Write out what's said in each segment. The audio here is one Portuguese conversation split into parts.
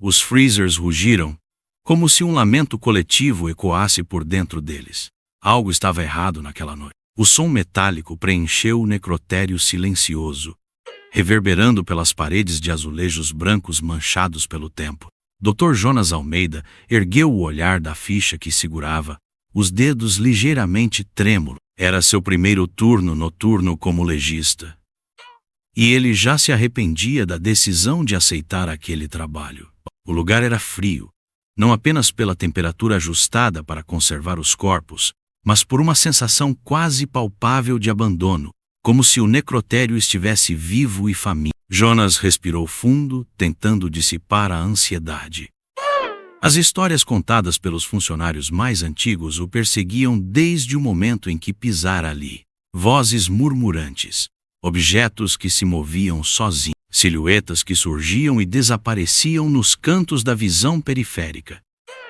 Os freezers rugiram, como se um lamento coletivo ecoasse por dentro deles. Algo estava errado naquela noite. O som metálico preencheu o necrotério silencioso, reverberando pelas paredes de azulejos brancos manchados pelo tempo. Dr. Jonas Almeida ergueu o olhar da ficha que segurava, os dedos ligeiramente trêmulos. Era seu primeiro turno noturno como legista. E ele já se arrependia da decisão de aceitar aquele trabalho. O lugar era frio, não apenas pela temperatura ajustada para conservar os corpos, mas por uma sensação quase palpável de abandono, como se o necrotério estivesse vivo e faminto. Jonas respirou fundo, tentando dissipar a ansiedade. As histórias contadas pelos funcionários mais antigos o perseguiam desde o momento em que pisara ali. Vozes murmurantes, objetos que se moviam sozinhos, silhuetas que surgiam e desapareciam nos cantos da visão periférica.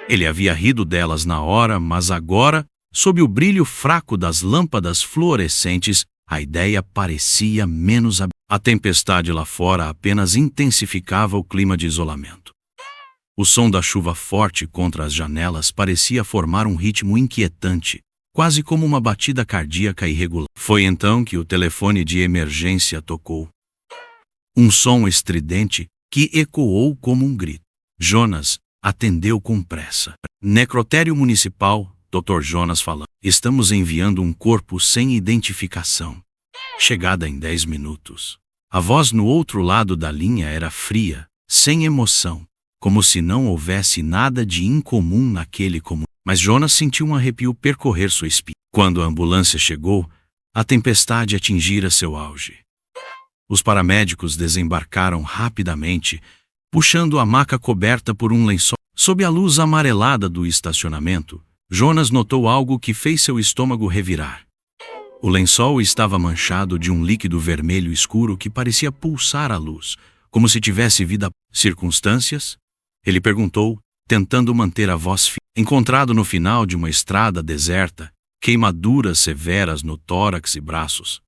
Ele havia rido delas na hora, mas agora, sob o brilho fraco das lâmpadas fluorescentes, a ideia parecia menos A tempestade lá fora apenas intensificava o clima de isolamento. O som da chuva forte contra as janelas parecia formar um ritmo inquietante, quase como uma batida cardíaca irregular. Foi então que o telefone de emergência tocou. Um som estridente que ecoou como um grito. Jonas atendeu com pressa. Necrotério Municipal, Dr. Jonas falando. Estamos enviando um corpo sem identificação. Chegada em 10 minutos. A voz no outro lado da linha era fria, sem emoção, como se não houvesse nada de incomum naquele comum. Mas Jonas sentiu um arrepio percorrer sua espinha. Quando a ambulância chegou, a tempestade atingira seu auge. Os paramédicos desembarcaram rapidamente, puxando a maca coberta por um lençol. Sob a luz amarelada do estacionamento, Jonas notou algo que fez seu estômago revirar. O lençol estava manchado de um líquido vermelho escuro que parecia pulsar a luz, como se tivesse vida. Circunstâncias? Ele perguntou, tentando manter a voz firme. Encontrado no final de uma estrada deserta, queimaduras severas no tórax e braços.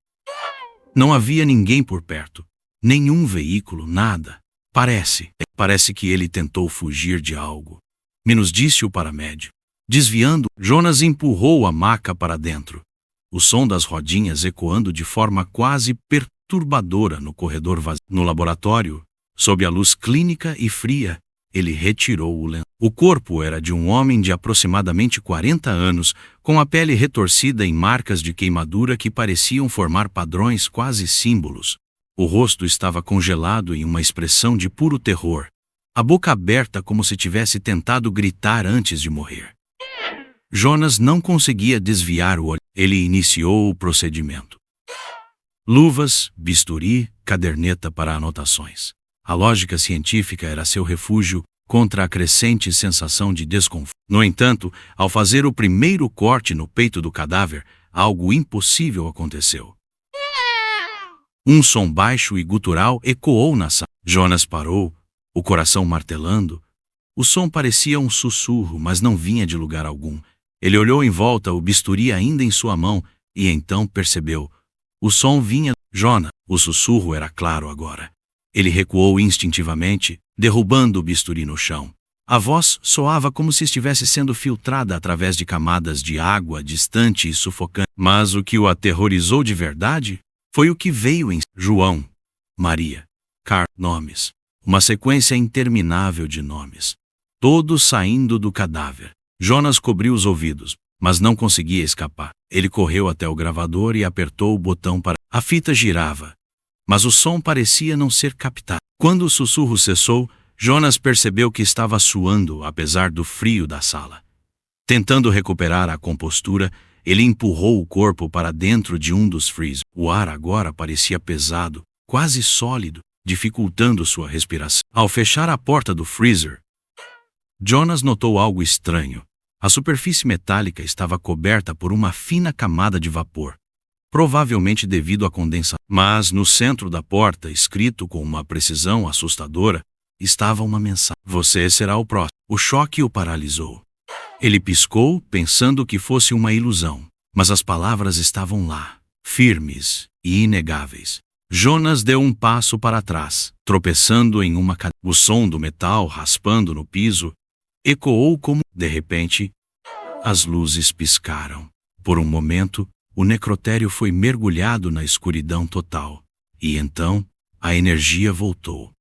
Não havia ninguém por perto, nenhum veículo, nada. Parece que ele tentou fugir de algo. Menos disse o paramédico. Desviando, Jonas empurrou a maca para dentro. O som das rodinhas ecoando de forma quase perturbadora no corredor vazio. No laboratório, sob a luz clínica e fria, ele retirou o lençol. O corpo era de um homem de aproximadamente 40 anos, com a pele retorcida em marcas de queimadura que pareciam formar padrões quase símbolos. O rosto estava congelado em uma expressão de puro terror, a boca aberta como se tivesse tentado gritar antes de morrer. Jonas não conseguia desviar o olhar. Ele iniciou o procedimento. Luvas, bisturi, caderneta para anotações. A lógica científica era seu refúgio contra a crescente sensação de desconforto. No entanto, ao fazer o primeiro corte no peito do cadáver, algo impossível aconteceu. Um som baixo e gutural ecoou na sala. Jonas parou, o coração martelando. O som parecia um sussurro, mas não vinha de lugar algum. Ele olhou em volta, o bisturi ainda em sua mão, e então percebeu. O som vinha. Jonas. O sussurro era claro agora. Ele recuou instintivamente, derrubando o bisturi no chão. A voz soava como se estivesse sendo filtrada através de camadas de água distante e sufocante. Mas o que o aterrorizou de verdade foi o que veio em João, Maria, nomes. Uma sequência interminável de nomes. Todos saindo do cadáver. Jonas cobriu os ouvidos, mas não conseguia escapar. Ele correu até o gravador e apertou o botão para... A fita girava, mas o som parecia não ser captado. Quando o sussurro cessou, Jonas percebeu que estava suando, apesar do frio da sala. Tentando recuperar a compostura, ele empurrou o corpo para dentro de um dos freezers. O ar agora parecia pesado, quase sólido, dificultando sua respiração. Ao fechar a porta do freezer, Jonas notou algo estranho. A superfície metálica estava coberta por uma fina camada de vapor, provavelmente devido à condensação. Mas no centro da porta, escrito com uma precisão assustadora, estava uma mensagem. Você será o próximo. O choque o paralisou. Ele piscou, pensando que fosse uma ilusão, mas as palavras estavam lá, firmes e inegáveis. Jonas deu um passo para trás, tropeçando em uma cadeira. O som do metal raspando no piso ecoou como... De repente, as luzes piscaram. Por um momento, o necrotério foi mergulhado na escuridão total. E então, a energia voltou.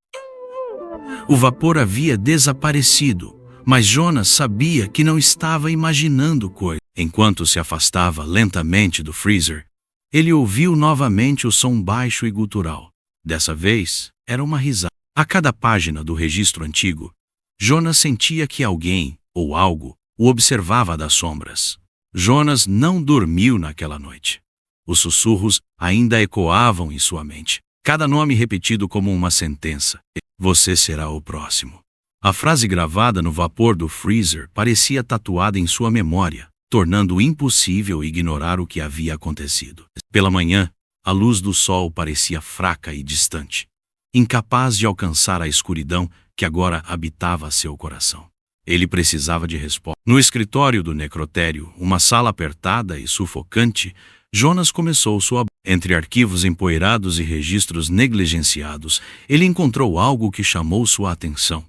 O vapor havia desaparecido, mas Jonas sabia que não estava imaginando coisa. Enquanto se afastava lentamente do freezer, ele ouviu novamente o som baixo e gutural. Dessa vez, era uma risada. A cada página do registro antigo, Jonas sentia que alguém, ou algo, o observava das sombras. Jonas não dormiu naquela noite. Os sussurros ainda ecoavam em sua mente. Cada nome repetido como uma sentença. Você será o próximo. A frase gravada no vapor do freezer parecia tatuada em sua memória, tornando impossível ignorar o que havia acontecido. Pela manhã, a luz do sol parecia fraca e distante, incapaz de alcançar a escuridão que agora habitava seu coração. Ele precisava de resposta. No escritório do necrotério, uma sala apertada e sufocante, Jonas começou sua... Entre arquivos empoeirados e registros negligenciados, ele encontrou algo que chamou sua atenção.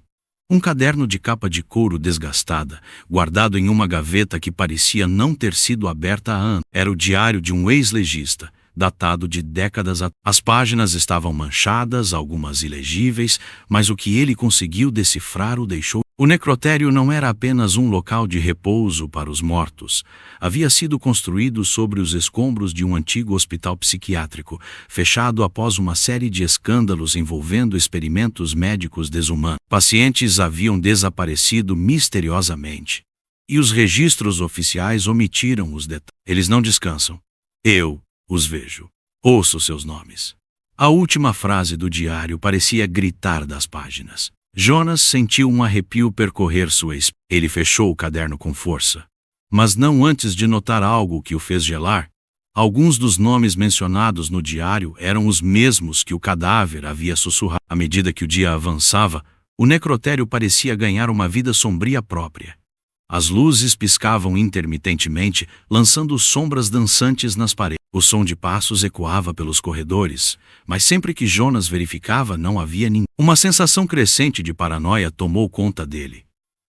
Um caderno de capa de couro desgastada, guardado em uma gaveta que parecia não ter sido aberta há anos. Era o diário de um ex-legista, datado de décadas atrás. As páginas estavam manchadas, algumas ilegíveis, mas o que ele conseguiu decifrar o deixou. O necrotério não era apenas um local de repouso para os mortos. Havia sido construído sobre os escombros de um antigo hospital psiquiátrico, fechado após uma série de escândalos envolvendo experimentos médicos desumanos. Pacientes haviam desaparecido misteriosamente, e os registros oficiais omitiram os detalhes. Eles não descansam. Eu os vejo. Ouço seus nomes. A última frase do diário parecia gritar das páginas. Jonas sentiu um arrepio percorrer sua espinha. Ele fechou o caderno com força. Mas não antes de notar algo que o fez gelar. Alguns dos nomes mencionados no diário eram os mesmos que o cadáver havia sussurrado. À medida que o dia avançava, o necrotério parecia ganhar uma vida sombria própria. As luzes piscavam intermitentemente, lançando sombras dançantes nas paredes. O som de passos ecoava pelos corredores, mas sempre que Jonas verificava não havia ninguém. Uma sensação crescente de paranoia tomou conta dele.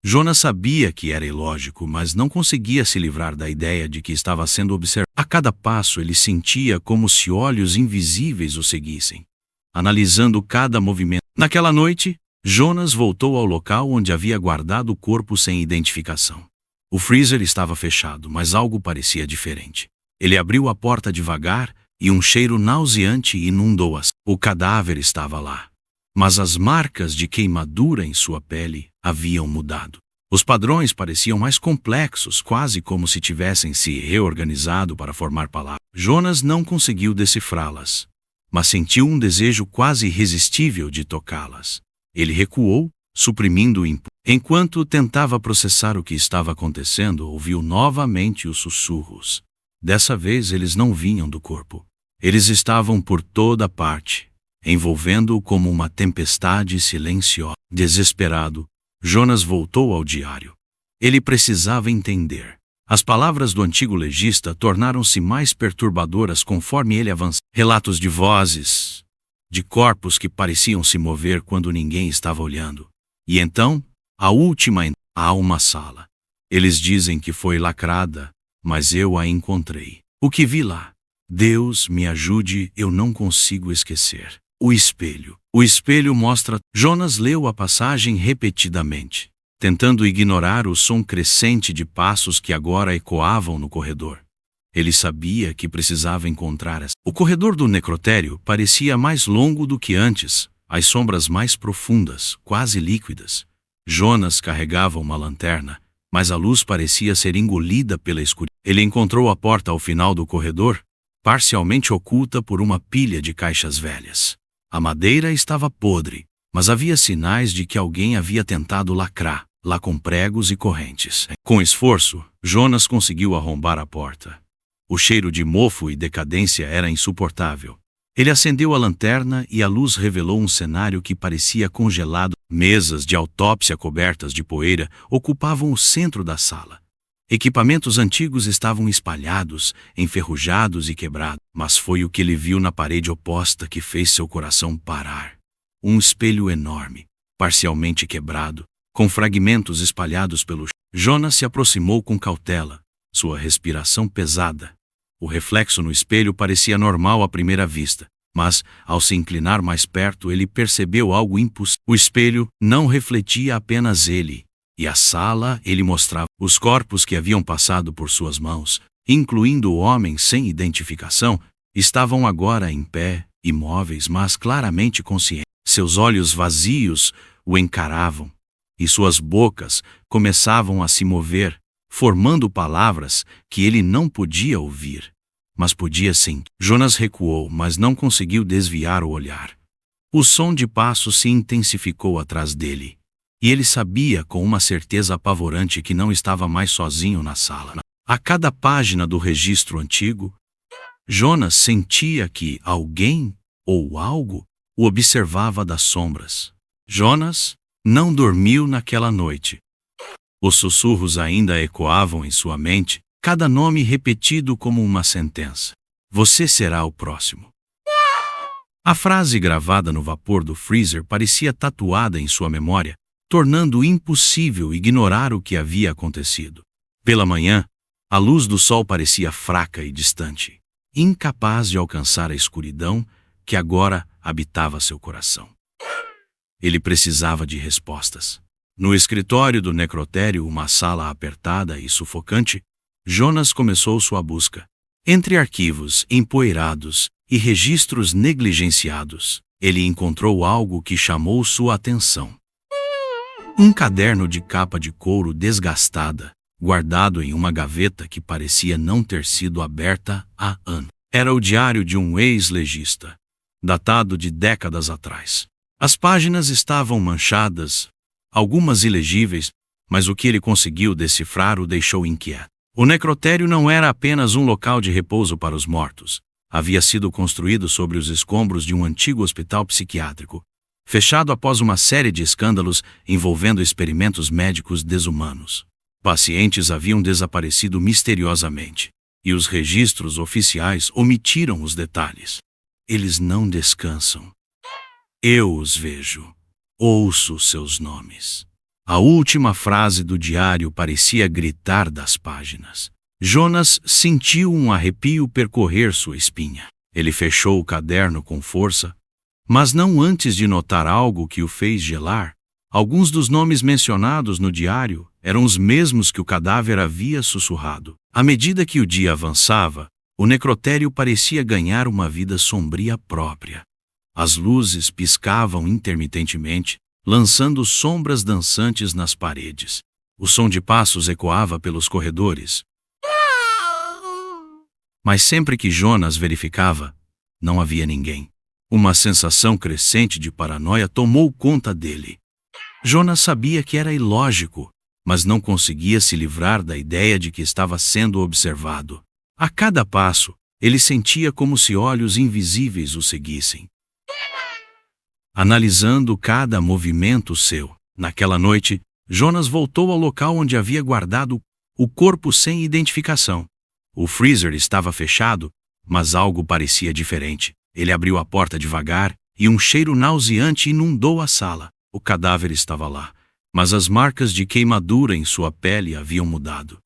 Jonas sabia que era ilógico, mas não conseguia se livrar da ideia de que estava sendo observado. A cada passo ele sentia como se olhos invisíveis o seguissem, analisando cada movimento. Naquela noite, Jonas voltou ao local onde havia guardado o corpo sem identificação. O freezer estava fechado, mas algo parecia diferente. Ele abriu a porta devagar e um cheiro nauseante inundou as. O cadáver estava lá, mas as marcas de queimadura em sua pele haviam mudado. Os padrões pareciam mais complexos, quase como se tivessem se reorganizado para formar palavras. Jonas não conseguiu decifrá-las, mas sentiu um desejo quase irresistível de tocá-las. Ele recuou, suprimindo o impulso. Enquanto tentava processar o que estava acontecendo, ouviu novamente os sussurros. Dessa vez eles não vinham do corpo. Eles estavam por toda parte, envolvendo-o como uma tempestade silenciosa. Desesperado, Jonas voltou ao diário. Ele precisava entender. As palavras do antigo legista tornaram-se mais perturbadoras conforme ele avançava. Relatos de vozes, de corpos que pareciam se mover quando ninguém estava olhando. E então, a última há uma sala. Eles dizem que foi lacrada, mas eu a encontrei. O que vi lá? Deus me ajude, eu não consigo esquecer. O espelho. O espelho mostra. Jonas leu a passagem repetidamente, tentando ignorar o som crescente de passos que agora ecoavam no corredor. Ele sabia que precisava encontrar essa. O corredor do necrotério parecia mais longo do que antes, as sombras mais profundas, quase líquidas. Jonas carregava uma lanterna, mas a luz parecia ser engolida pela escuridão. Ele encontrou a porta ao final do corredor, parcialmente oculta por uma pilha de caixas velhas. A madeira estava podre, mas havia sinais de que alguém havia tentado lacrar, lá com pregos e correntes. Com esforço, Jonas conseguiu arrombar a porta. O cheiro de mofo e decadência era insuportável. Ele acendeu a lanterna e a luz revelou um cenário que parecia congelado. Mesas de autópsia cobertas de poeira ocupavam o centro da sala. Equipamentos antigos estavam espalhados, enferrujados e quebrados, mas foi o que ele viu na parede oposta que fez seu coração parar. Um espelho enorme, parcialmente quebrado, com fragmentos espalhados pelo chão. Jonas se aproximou com cautela, sua respiração pesada. O reflexo no espelho parecia normal à primeira vista, mas, ao se inclinar mais perto, ele percebeu algo impossível. O espelho não refletia apenas ele, e a sala ele mostrava. Os corpos que haviam passado por suas mãos, incluindo o homem sem identificação, estavam agora em pé, imóveis, mas claramente conscientes. Seus olhos vazios o encaravam, e suas bocas começavam a se mover, formando palavras que ele não podia ouvir, mas podia sentir. Jonas recuou, mas não conseguiu desviar o olhar. O som de passos se intensificou atrás dele, e ele sabia com uma certeza apavorante que não estava mais sozinho na sala. A cada página do registro antigo, Jonas sentia que alguém ou algo o observava das sombras. Jonas não dormiu naquela noite. Os sussurros ainda ecoavam em sua mente, cada nome repetido como uma sentença. Você será o próximo. A frase gravada no vapor do freezer parecia tatuada em sua memória, tornando impossível ignorar o que havia acontecido. Pela manhã, a luz do sol parecia fraca e distante, incapaz de alcançar a escuridão que agora habitava seu coração. Ele precisava de respostas. No escritório do necrotério, uma sala apertada e sufocante, Jonas começou sua busca. Entre arquivos empoeirados e registros negligenciados, ele encontrou algo que chamou sua atenção. Um caderno de capa de couro desgastada, guardado em uma gaveta que parecia não ter sido aberta há anos. Era o diário de um ex-legista, datado de décadas atrás. As páginas estavam manchadas, algumas ilegíveis, mas o que ele conseguiu decifrar o deixou inquieto. O necrotério não era apenas um local de repouso para os mortos. Havia sido construído sobre os escombros de um antigo hospital psiquiátrico, fechado após uma série de escândalos envolvendo experimentos médicos desumanos. Pacientes haviam desaparecido misteriosamente, e os registros oficiais omitiram os detalhes. Eles não descansam. Eu os vejo. Ouço seus nomes. A última frase do diário parecia gritar das páginas. Jonas sentiu um arrepio percorrer sua espinha. Ele fechou o caderno com força, mas não antes de notar algo que o fez gelar. Alguns dos nomes mencionados no diário eram os mesmos que o cadáver havia sussurrado. À medida que o dia avançava, o necrotério parecia ganhar uma vida sombria própria. As luzes piscavam intermitentemente, lançando sombras dançantes nas paredes. O som de passos ecoava pelos corredores. Mas sempre que Jonas verificava, não havia ninguém. Uma sensação crescente de paranoia tomou conta dele. Jonas sabia que era ilógico, mas não conseguia se livrar da ideia de que estava sendo observado. A cada passo, ele sentia como se olhos invisíveis o seguissem, analisando cada movimento seu. Naquela noite, Jonas voltou ao local onde havia guardado o corpo sem identificação. O freezer estava fechado, mas algo parecia diferente. Ele abriu a porta devagar e um cheiro nauseante inundou a sala. O cadáver estava lá, mas as marcas de queimadura em sua pele haviam mudado.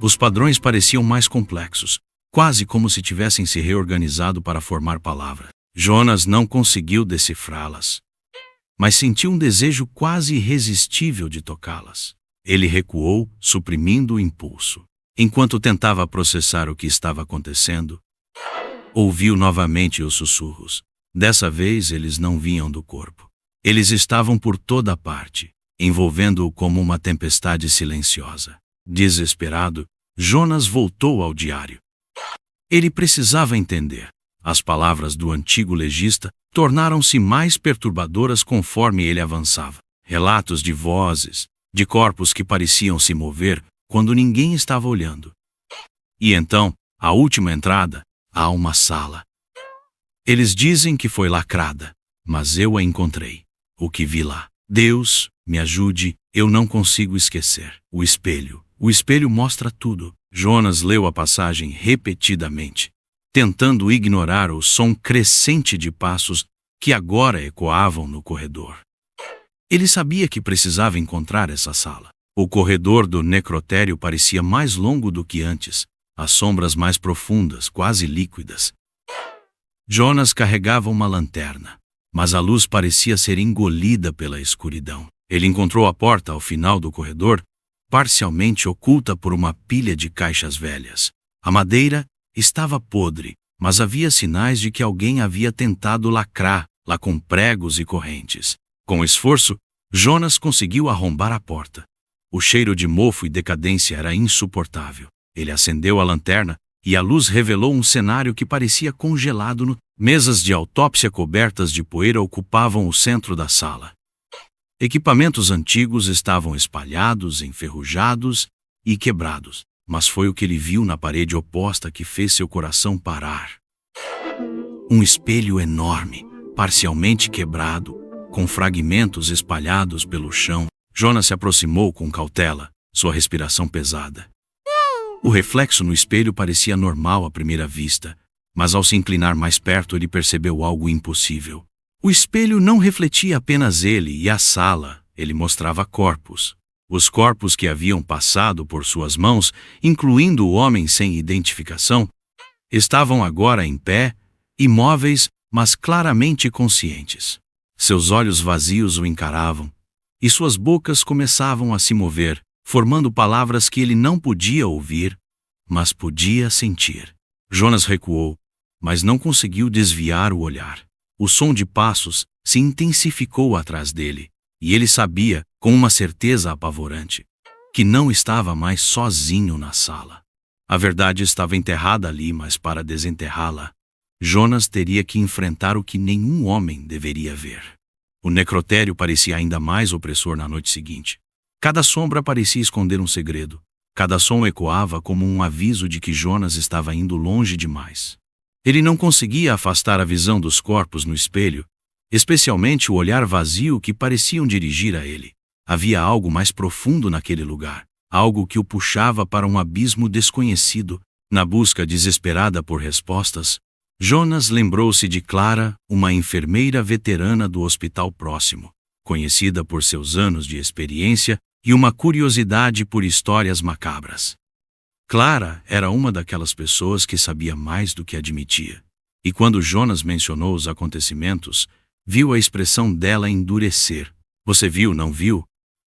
Os padrões pareciam mais complexos, quase como se tivessem se reorganizado para formar palavras. Jonas não conseguiu decifrá-las, mas sentiu um desejo quase irresistível de tocá-las. Ele recuou, suprimindo o impulso. Enquanto tentava processar o que estava acontecendo, ouviu novamente os sussurros. Dessa vez eles não vinham do corpo. Eles estavam por toda parte, envolvendo-o como uma tempestade silenciosa. Desesperado, Jonas voltou ao diário. Ele precisava entender. As palavras do antigo legista tornaram-se mais perturbadoras conforme ele avançava. Relatos de vozes, de corpos que pareciam se mover quando ninguém estava olhando. E então, a última entrada, há uma sala. Eles dizem que foi lacrada, mas eu a encontrei. O que vi lá. Deus, me ajude, eu não consigo esquecer. O espelho, O espelho mostra tudo. Jonas leu a passagem repetidamente, tentando ignorar o som crescente de passos que agora ecoavam no corredor. Ele sabia que precisava encontrar essa sala. O corredor do necrotério parecia mais longo do que antes, as sombras mais profundas, quase líquidas. Jonas carregava uma lanterna, mas a luz parecia ser engolida pela escuridão. Ele encontrou a porta ao final do corredor, parcialmente oculta por uma pilha de caixas velhas. A madeira estava podre, mas havia sinais de que alguém havia tentado lacrá-la com pregos e correntes. Com esforço, Jonas conseguiu arrombar a porta. O cheiro de mofo e decadência era insuportável. Ele acendeu a lanterna e a luz revelou um cenário que parecia congelado. Mesas de autópsia cobertas de poeira ocupavam o centro da sala. Equipamentos antigos estavam espalhados, enferrujados e quebrados, mas foi o que ele viu na parede oposta que fez seu coração parar. Um espelho enorme, parcialmente quebrado, com fragmentos espalhados pelo chão. Jonas se aproximou com cautela, sua respiração pesada. O reflexo no espelho parecia normal à primeira vista, mas ao se inclinar mais perto ele percebeu algo impossível. O espelho não refletia apenas ele e a sala, ele mostrava corpos. Os corpos que haviam passado por suas mãos, incluindo o homem sem identificação, estavam agora em pé, imóveis, mas claramente conscientes. Seus olhos vazios o encaravam, e suas bocas começavam a se mover, formando palavras que ele não podia ouvir, mas podia sentir. Jonas recuou, mas não conseguiu desviar o olhar. O som de passos se intensificou atrás dele, e ele sabia, com uma certeza apavorante, que não estava mais sozinho na sala. A verdade estava enterrada ali, mas para desenterrá-la, Jonas teria que enfrentar o que nenhum homem deveria ver. O necrotério parecia ainda mais opressor na noite seguinte. Cada sombra parecia esconder um segredo. Cada som ecoava como um aviso de que Jonas estava indo longe demais. Ele não conseguia afastar a visão dos corpos no espelho, especialmente o olhar vazio que pareciam dirigir a ele. Havia algo mais profundo naquele lugar, algo que o puxava para um abismo desconhecido. Na busca desesperada por respostas, Jonas lembrou-se de Clara, uma enfermeira veterana do hospital próximo, conhecida por seus anos de experiência e uma curiosidade por histórias macabras. Clara era uma daquelas pessoas que sabia mais do que admitia, e quando Jonas mencionou os acontecimentos, viu a expressão dela endurecer. Você viu, não viu?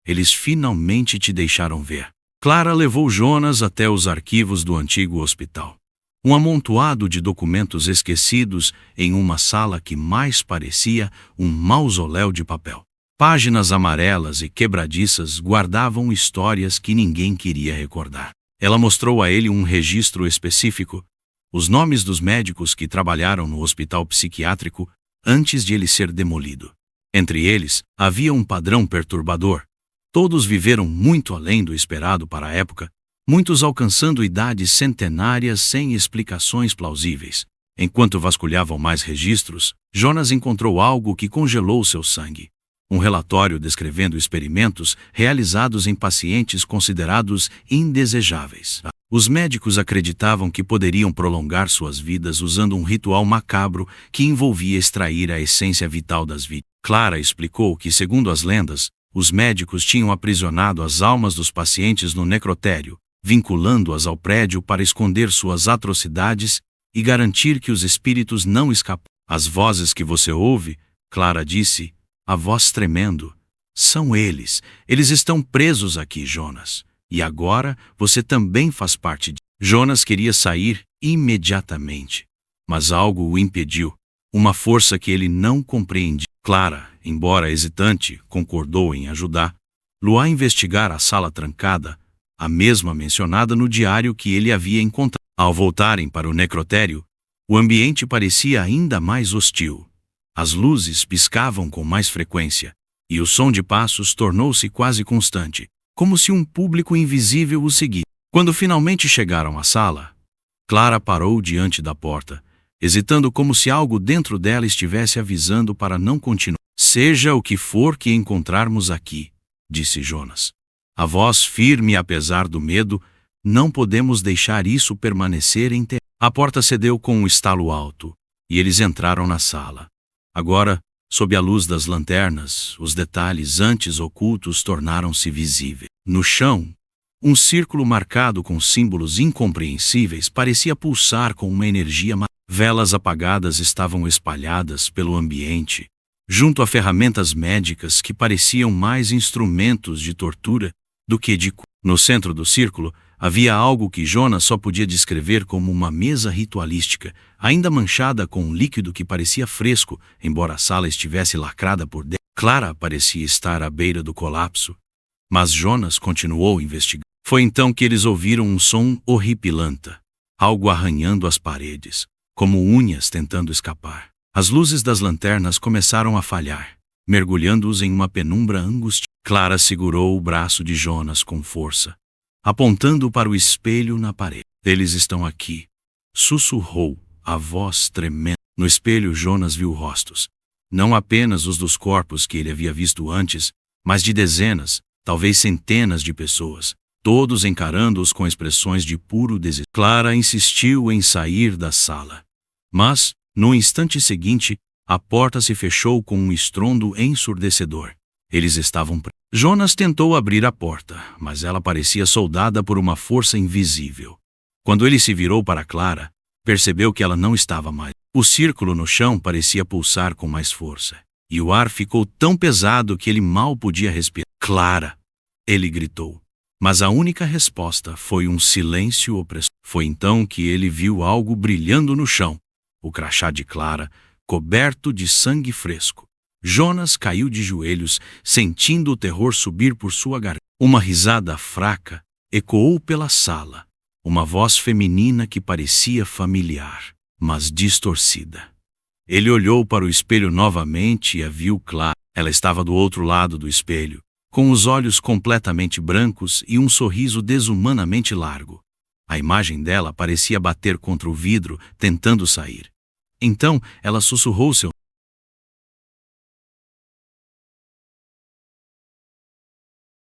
Eles finalmente te deixaram ver. Clara levou Jonas até os arquivos do antigo hospital. Um amontoado de documentos esquecidos em uma sala que mais parecia um mausoléu de papel. Páginas amarelas e quebradiças guardavam histórias que ninguém queria recordar. Ela mostrou a ele um registro específico, os nomes dos médicos que trabalharam no hospital psiquiátrico antes de ele ser demolido. Entre eles, havia um padrão perturbador. Todos viveram muito além do esperado para a época, muitos alcançando idades centenárias sem explicações plausíveis. Enquanto vasculhavam mais registros, Jonas encontrou algo que congelou seu sangue. Um relatório descrevendo experimentos realizados em pacientes considerados indesejáveis. Os médicos acreditavam que poderiam prolongar suas vidas usando um ritual macabro que envolvia extrair a essência vital das vítimas. Clara explicou que, segundo as lendas, os médicos tinham aprisionado as almas dos pacientes no necrotério, vinculando-as ao prédio para esconder suas atrocidades e garantir que os espíritos não escapam. As vozes que você ouve, Clara disse, a voz tremendo, são eles. Eles estão presos aqui, Jonas. E agora você também faz parte de... Jonas queria sair imediatamente, mas algo o impediu, uma força que ele não compreendia. Clara, embora hesitante, concordou em ajudá-lo a investigar a sala trancada, a mesma mencionada no diário que ele havia encontrado. Ao voltarem para o necrotério, o ambiente parecia ainda mais hostil. As luzes piscavam com mais frequência, e o som de passos tornou-se quase constante, como se um público invisível o seguisse. Quando finalmente chegaram à sala, Clara parou diante da porta, hesitando como se algo dentro dela estivesse avisando para não continuar. Seja o que for que encontrarmos aqui, disse Jonas. A voz firme apesar do medo: não podemos deixar isso permanecer em terra. A porta cedeu com um estalo alto, e eles entraram na sala. Agora, sob a luz das lanternas, os detalhes antes ocultos tornaram-se visíveis. No chão, um círculo marcado com símbolos incompreensíveis parecia pulsar com uma energia. Velas apagadas estavam espalhadas pelo ambiente, junto a ferramentas médicas que pareciam mais instrumentos de tortura do que de cura. No centro do círculo, havia algo que Jonas só podia descrever como uma mesa ritualística, ainda manchada com um líquido que parecia fresco, embora a sala estivesse lacrada por dentro. Clara parecia estar à beira do colapso, mas Jonas continuou investigando. Foi então que eles ouviram um som horripilante, algo arranhando as paredes, como unhas tentando escapar. As luzes das lanternas começaram a falhar, mergulhando-os em uma penumbra angustiosa. Clara segurou o braço de Jonas com força, apontando para o espelho na parede. Eles estão aqui, sussurrou, a voz tremendo. No espelho, Jonas viu rostos, não apenas os dos corpos que ele havia visto antes, mas de dezenas, talvez centenas de pessoas, todos encarando-os com expressões de puro desejo. Clara insistiu em sair da sala, mas, no instante seguinte, a porta se fechou com um estrondo ensurdecedor. Eles estavam presos. Jonas tentou abrir a porta, mas ela parecia soldada por uma força invisível. Quando ele se virou para Clara, percebeu que ela não estava mais. O círculo no chão parecia pulsar com mais força, e o ar ficou tão pesado que ele mal podia respirar. Clara! Ele gritou. Mas a única resposta foi um silêncio opressor. Foi então que ele viu algo brilhando no chão. O crachá de Clara, coberto de sangue fresco. Jonas caiu de joelhos, sentindo o terror subir por sua garganta. Uma risada fraca ecoou pela sala. Uma voz feminina que parecia familiar, mas distorcida. Ele olhou para o espelho novamente e a viu clara. Ela estava do outro lado do espelho, com os olhos completamente brancos e um sorriso desumanamente largo. A imagem dela parecia bater contra o vidro, tentando sair. Então, ela sussurrou seu